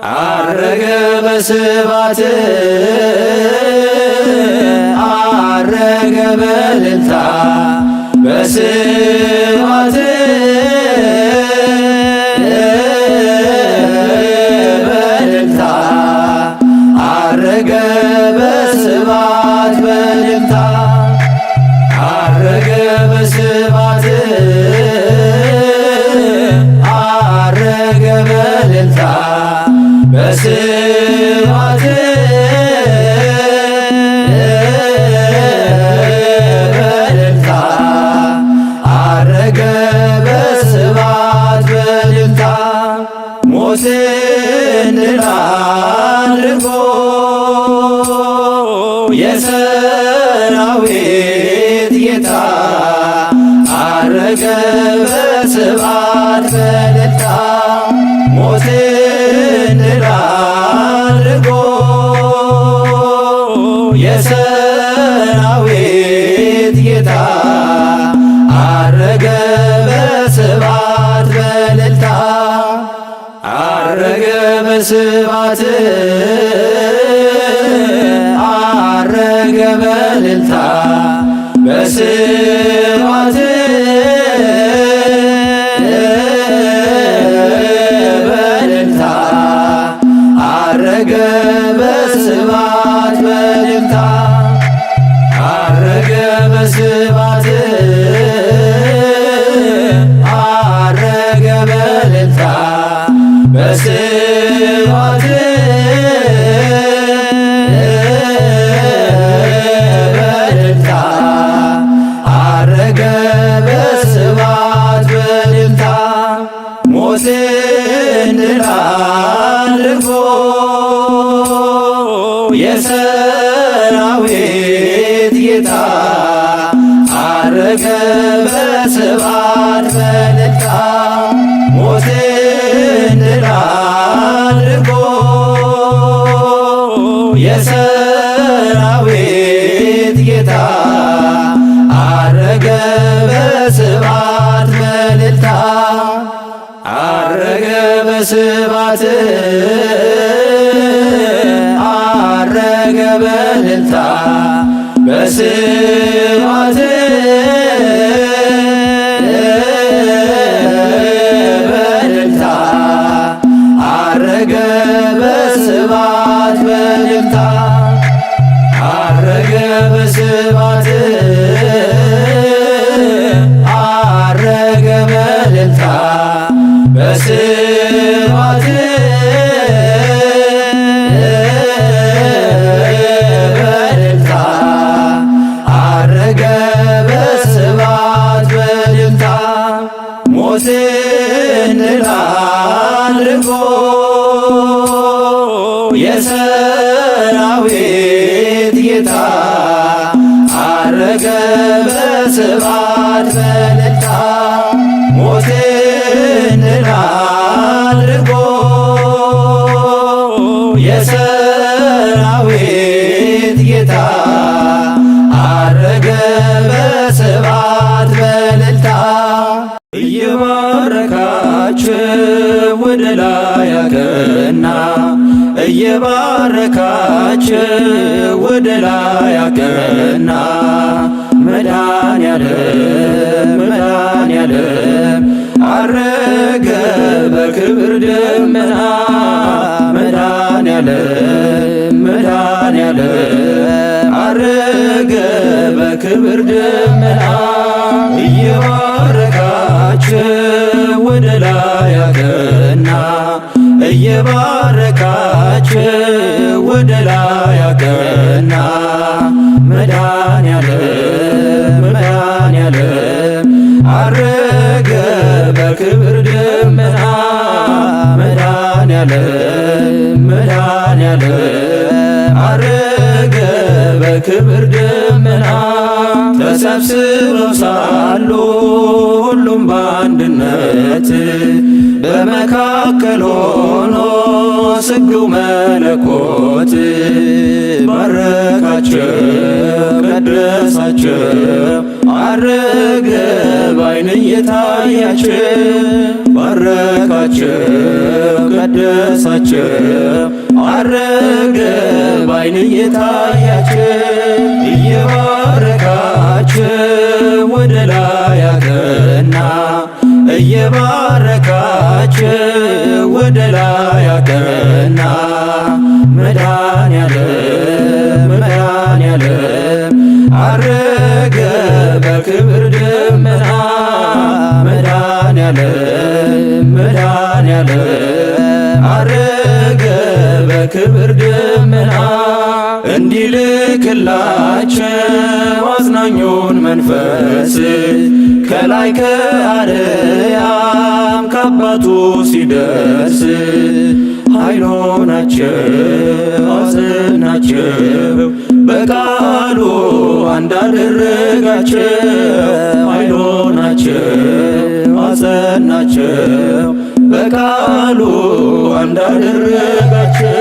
አረገ በስብሐት አረገ በእልልታ በስብሐት በእልልታ አረገ በስብሐት በእልልታ አረገ በስብሐት አረገ በእልልታ በስብሐት በእልልታ አረገ በስብሐት በእልልታ ሞትን ድል አድርጎ የሰራዊት ጌታ አረገ በስብሐት በእልልታ ሞትን ድል አድርጎ የሰራዊት ጌታ አረገ በስብሐት በእልልታ አረገ በስብሐት አረገ በእልልታ በስብሐት በእልልታ አረገ በስብሐት በእልልታ አረገ በስብሐት አረገ በእልልታ በስብሐት በእልልታ አረገ በስብሐት በእልልታ ሞትን ድል አድርጎ የሰራዊት ጌታ አረገ በስብሐት በእልልታ ሞትን ድል አድርጎ የሰራዊት ጌታ አረገ በስብሐት በእልልታ አረገ በስብሐት አረገ በእልልታ በስብሐት በእልልታ አረገ በስብሐት በእልልታ አረገ በስብሐት አረገ በእልልታ በስብሐት በእልልታ አረገ በስብሐት በእልልታ ሞትን ድል አድርጎ የሰራዊት ጌታ አረገ በስብሐት በእልልታ ሞትን ድል አድርጎ የሰራዊት ጌታ አረገ በስብሐት በእልልታ እየባረካችሁ ወደ ላይ አቀና እየባረካችሁ ወደ ላይ አቀና መድኃኔዓለም መድኃኔዓለም አረገ በክብር ደመና መድኃኔዓለም መድኃኔዓለም አረገ በክብር ደመና እየባረካችሁ ወደ ላይ አቀና እየባረካችሁ ወደ ላይ አቀና መድኃኔዓለም መድኃኔዓለም አረገ በክብር ደመና መድኃኔዓለም መድኃኔዓለም አረገ በክብር ደመና ተሰብስበው ሳሉ ሁሉም በአንድነት በመካከል ሆኖ ስግው መለኮት ባረካቸው ቀደሳቸው አረገ ባይን እየታያቸው ባረካቸው ቀደሳቸው አረገ ባይን እየታያቸው እየባረካቸው ወደ ላይ አቀና እየባረካቸው ወደ ላይ አቀና መድኃኔዓለም መድኃኔዓለም አረገ በክብር ደመና መድኃኔዓለም መድኃኔዓለም አረገ በክብር ደመና እንዲልክላቸው አጽናኙን መንፈስ ከላይ ከአርያም ከአባቱ ሲደርስ ኃይል ሆናቸው አጸናቸው በቃሉ አንድ አደረጋቸው ኃይል ሆናቸው አጸናቸው በቃሉ አንድ አደረጋቸው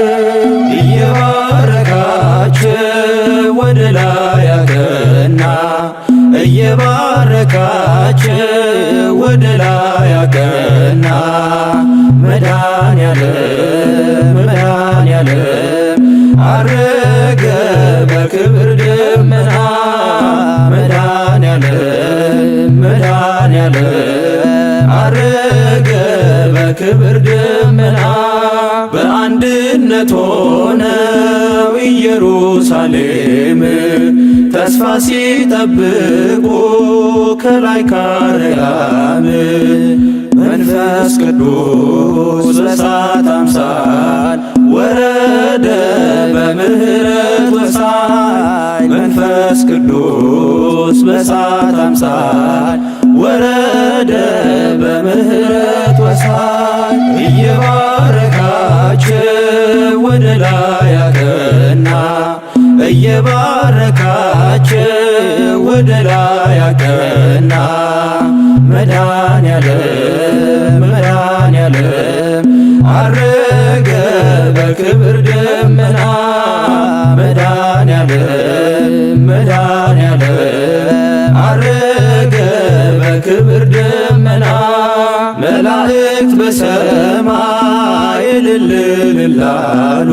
እየባረካቸው ወደ ላይ አቀና እየባረካቸው ወደ ላይ አቀና መድኃኔዓለም መድኃኔዓለም አረገ በክብር ደመና መድኃኔዓለም መድኃኔዓለም አረገ በክብር ደመና በአንድነት ሆነው ኢየሩሳሌም ተስፋ ሲጠብቁ ከላይ ከአርያም መንፈስ ቅዱስ በእሳት አምሳል ወረደ በምሕረት ወሳኝ መንፈስ ቅዱስ በእሳት አምሳል ወረደ በምሕረት ወሳኝ እየባረካቸው ወደ ላይ አቀና እየባረካቸው ወደ ላይ አቀና መድኃኔዓለም መድኃኔዓለም አረገ በክብር ደመና መድኃኔዓለም መድኃኔዓለም አረገ በክብር ደመና መላእክት በሰማይ እልል እልል አሉ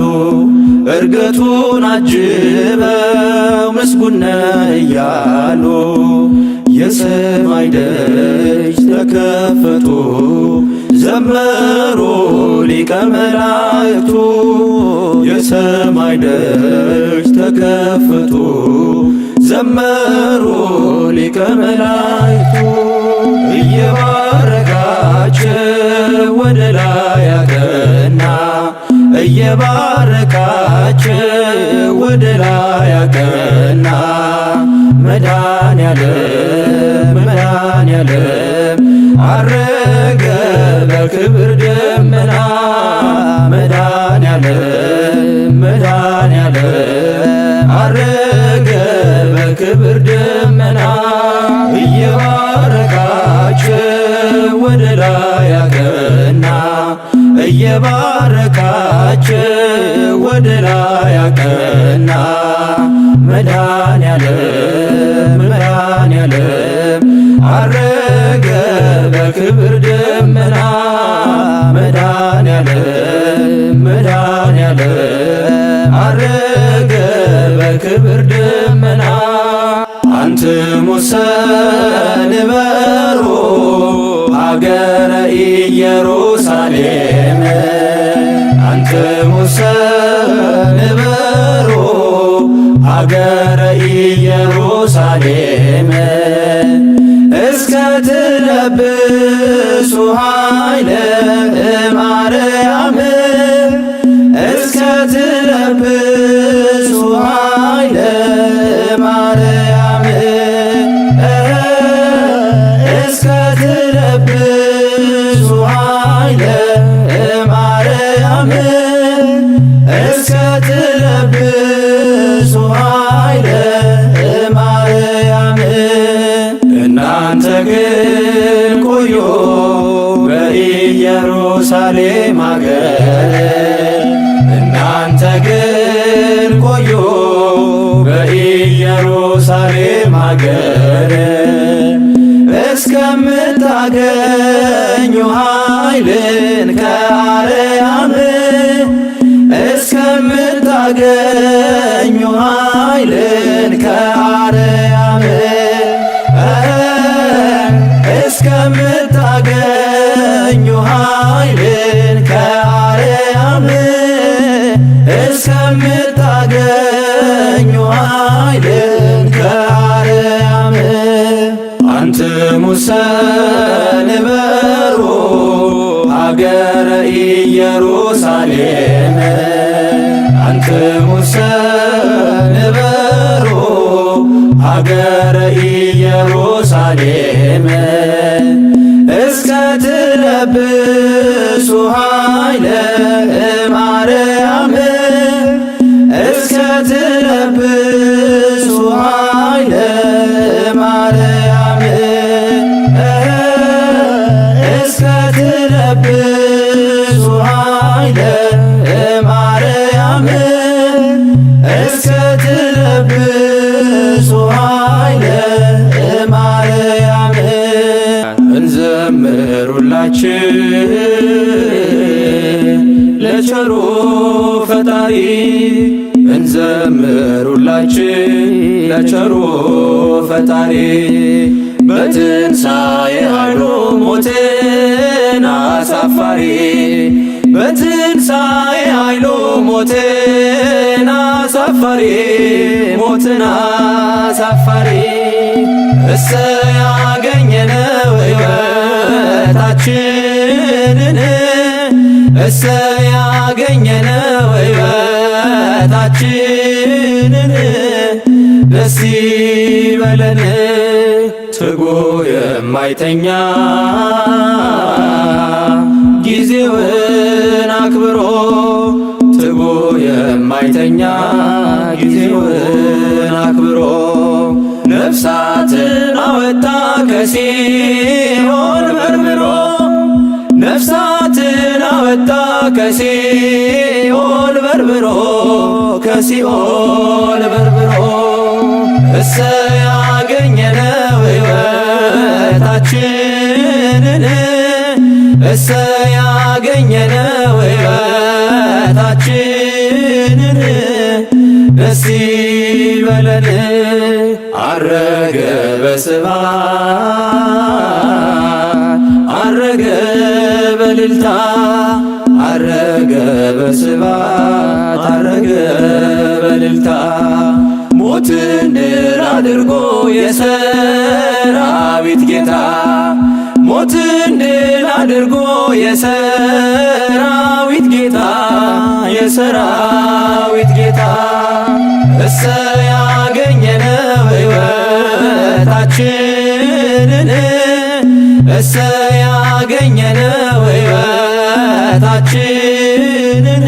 ዕርገቱን አጅበው ምስጉን ነህ እያሉ የሰማይ ደጅ ተከፈቱ ዘመሩ ሊቀ መላእክቱ የሰማይ ደጅ ተከፈቱ ዘመሩ ሊቀ መላእክቱ እየባረካቸው ወደ ላይ አቀና እየባረካቸው ወደ ላይ አቀና መድኃኔዓለም መድኃኔዓለም አረገ በክብር ደመና መድኃኔዓለም መድኃኔዓለም አረገ በክብር ደመና እየባረካቸው ወደ ላይ አቀና እየባረካቸው ወደ ላይ አቀና መድኃኔዓለም መድኃኔዓለም አረገ በክብር ደመና መድኃኔዓለም መድኃኔዓለም አረገ በክብር ደመና አንትሙሰ ንበሩ ሀገረ ኢየሩሳሌም አንትሙሰ ንበሩ ሀገረ ኢየሩሳሌም እስከ ትለብሱ ኃይለ እማርያም እስከ ትለብሱ ኃይለ እማርያም እስከ ትለብሱ ኃይለ እማርያም እስከ ትለብሱ ኃይለ እማርያም እናንተ ግን ቆዩ እስከምታገኙ ኃይልን ከአርያም እስከምታገኙ ኃይልን ከአርያም እስከምታገኙ ኃይልን ከአርያም አንትሙሰ ንበሩ ሀገረ ኢየሩሳሌም አንትሙሰ ንበሩ ሀገረ ኢየሩሳሌም እስከ ትለብሱ ኃይለ እምአርያም እስከ ትለብሱ ኃይለ እምአርያም እስከ ትለብሱ ኃይለ እምአርያም እስከ ትለብሱ ኃይለ እምአርያም እንዘምሩላችን ለቸሩ ፈጣሪ እንዘምሩላችን ለቸሩ ፈጣሪ በትንሣኤ ኃይሉ ሞትን አሳፋሪ በትንሣኤ ኃይሉ ሞትን አሳፋሪ ሞትን አሳፋሪ እሰይ ያገኘነው ሕይወታችንን እሰይ ያገኘነው ሕይወታችንን ደስ ይበለን ትጉ የማይተኛ ጊዜውን አክብሮ ትጉ የማይተኛ ጊዜውን አክብሮ ነፍሳትን አወጣ ከሲኦል በርብሮ ነፍሳትን አወጣ ከሲኦል በርብሮ ከሲኦል በርብሮ እሰይ ያገኘነው ሕይወታችንን እሰይ ያገኘነው ሕይወታችንን ደስ ይበለን አረገ በስብሐት አረገ በእልልታ አረገ በስብሐት አረገ በእልልታ ሞትን ድል አድርጎ የሰራዊት ጌታ ሞትን ድል አድርጎ የሰራዊት ጌታ የሰራዊት ጌታ እሰይ ያገኘነው ሕይወታችንን እሰይ ያገኘነው ሕይወታችንን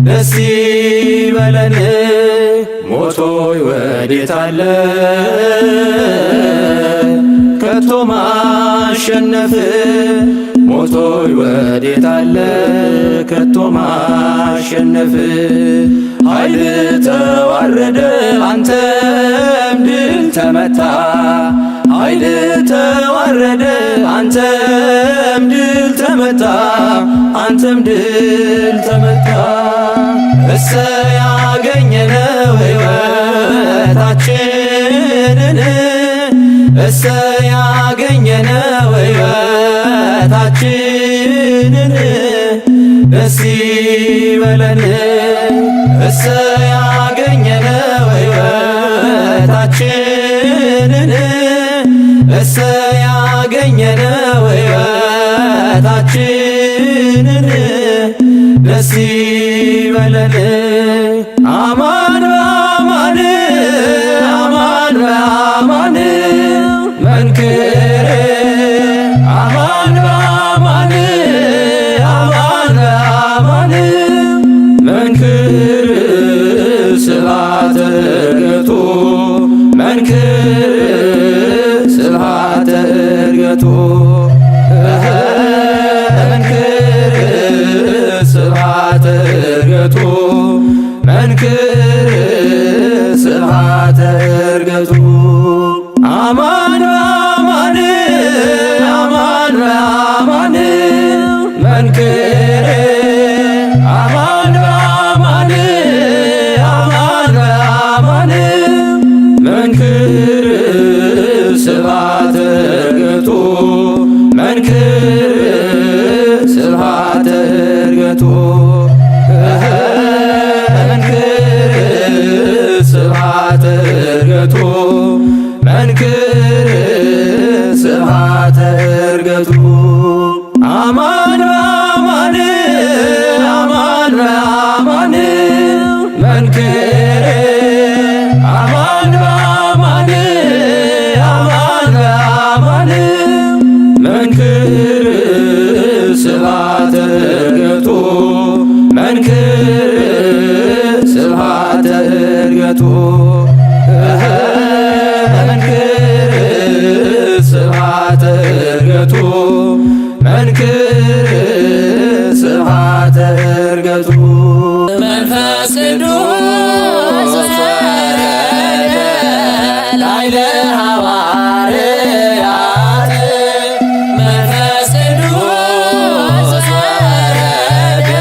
ደስ ይበለን ሞቶይ ወዴት አለ ከቶ ማሸነፍ ሞቶይ ወዴት አለ ከቶ ማሸነፍ ኃይል ተዋረደ አንተም ድል ተመታ ኃይል ተዋረደ አንተም ድል ተመታ አንተም ድል ተመታ እሰይ ያገኘነው ሕይወታችንን እሰይ ያገኘነው ሕይወታችንን ደስ ይበለን እሰይ ያገኘነው ሕይወታችንን እሰይ ያገኘነው ሕይወታችንን ደስ ይበለን አማን በአማን አማን በአማን መንክር አማን በአማን አማን በአማን መንክር ስብሐተ ዕርገቱ መንክር ስብሐተ ዕርገቱ መንክር ስብሐተ ዕርገቱ መንክር መንፈስ ቅዱስ ወረደ ላዕለ ሐዋርያት መንፈስ ቅዱስ ወረደ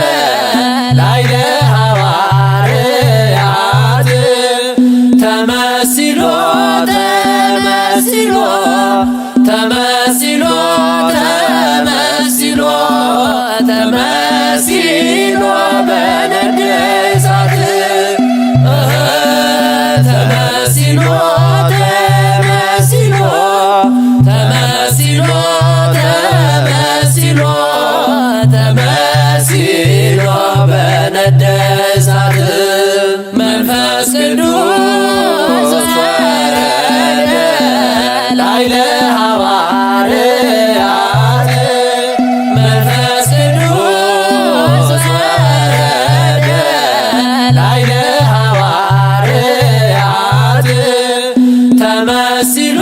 ላዕለ ሐዋርያት ተመሲሎ ተመሲሎ በነደ እሳት ተመሲሎ በነደ እሳት መንፈስ ቅዱስ ወረደ ላዕለ ሐዋርያት መንፈስ ቅዱስ ወረደ ላዕለ ሐዋርያት ተመሲሎ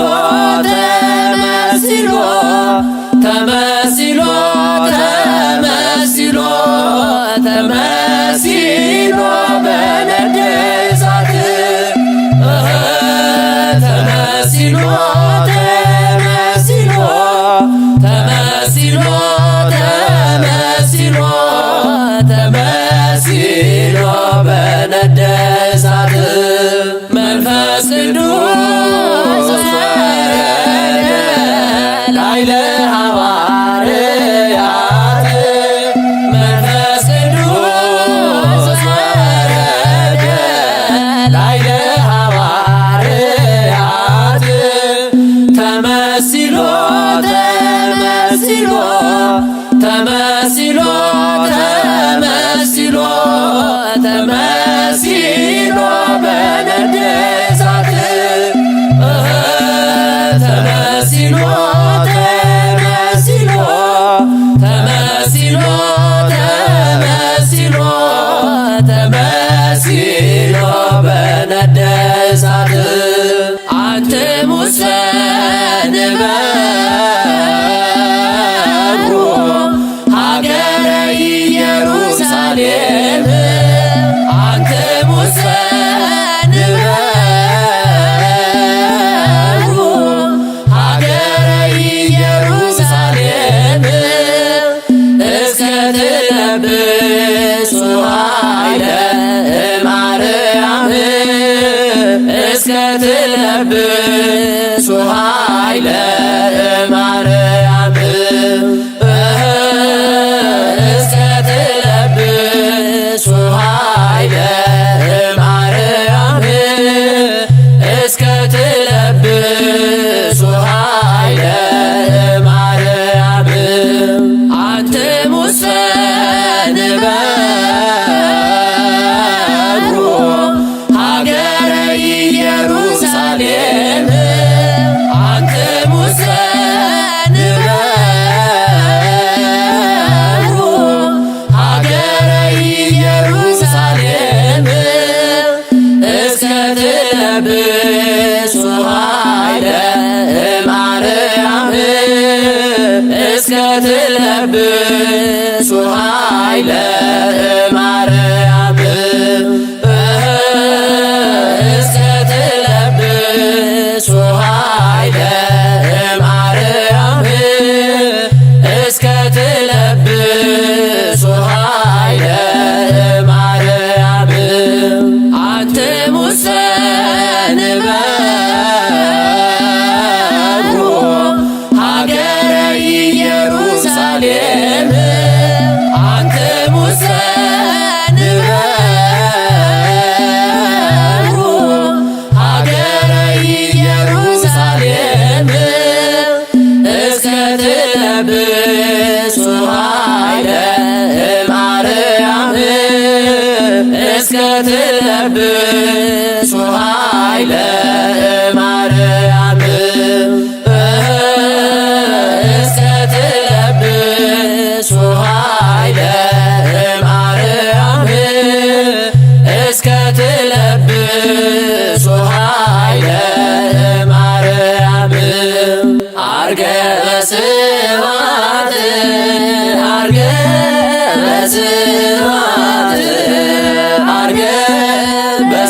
በነደ እሳት ተመሲሎ በነደ እሳት መንፈስ ቅዱስ ወረደ ላዕለ ሐዋርያት መንፈስ ቅዱስ ወረደ ላዕለ ሐዋርያት ተመሲሎ በነደ እሳት ተመሲሎ በነደ እሳት አንትሙሰ ንበሩ ሀገረ ኢየሩሳሌም አንትሙሰ ንበሩ ሀገረ ኢየሩሳሌም እስከ ትለብሱ ኃይለ እማርያም እስከ ትለብሱ ኃይለ እማርያም እስከ ትለብሱ ኃይለ እማርያም እስከ ትለብሱ ኃይለ እማርያም አንትሙሰ ንበሩ ሀገረ ኢየሩሳሌም አንትሙሰ ንበሩ ሀገረ ኢየሩሳሌም እስከ ትለብሱ ኃይለ እማርያም እስከ ትለብሱ ኃይለ እማርያም እስከ ትለብሱ ኃይለ እማርያም እስከ ትለብሱ ኃይለ እማርያም አንትሙሰ ንበሩ ሀገረ ኢየሩሳሌም አንትሙሰ ንበሩ ሀገረ ኢየሩሳሌም እስከ ትለብሱ ኃይለ እማርያም እስከ ትለብሱ ኃይለ እማርያም እስከ ትለብሱ ኃይለ እማርያም እስከ ትለብሱ ኃይለ እማርያም አርገበ ስብሐት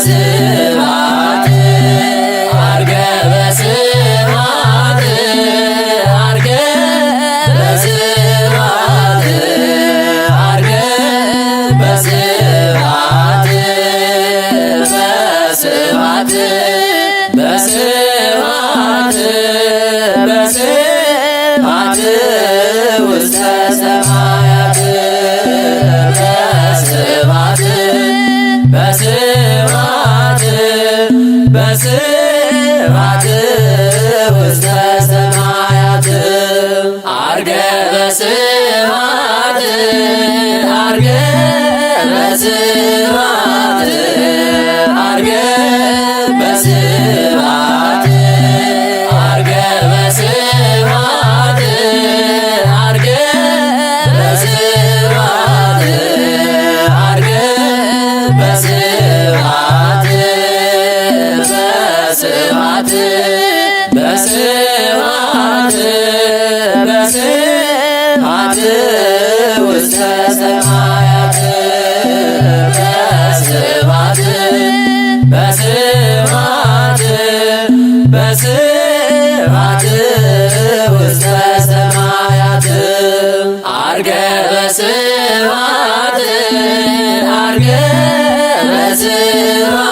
በስብሐት ዐርገ በስብሐት ዐርገ በስብሐት ዐርገ በስብሐት በስብሐት በስብሐት በስብሐት ውስተ ሰማያት በስብሐት በስብሐት በስብሐት ውስተ ሰማያት ዐርገ በስብሐት ዐርገ በስብሐት ዐርገ በስብሐት ዐርገ በስብሐት ዐርገ በስብሐት ዐርገ በስብሐት በስብሐት በስብሐት በስብሐት ውስተ ሰማያት በስብሐት በስብሐት በስብሐት ውስተ ሰማያት ዐርገ በስብሐት ዐርገ በስብሐት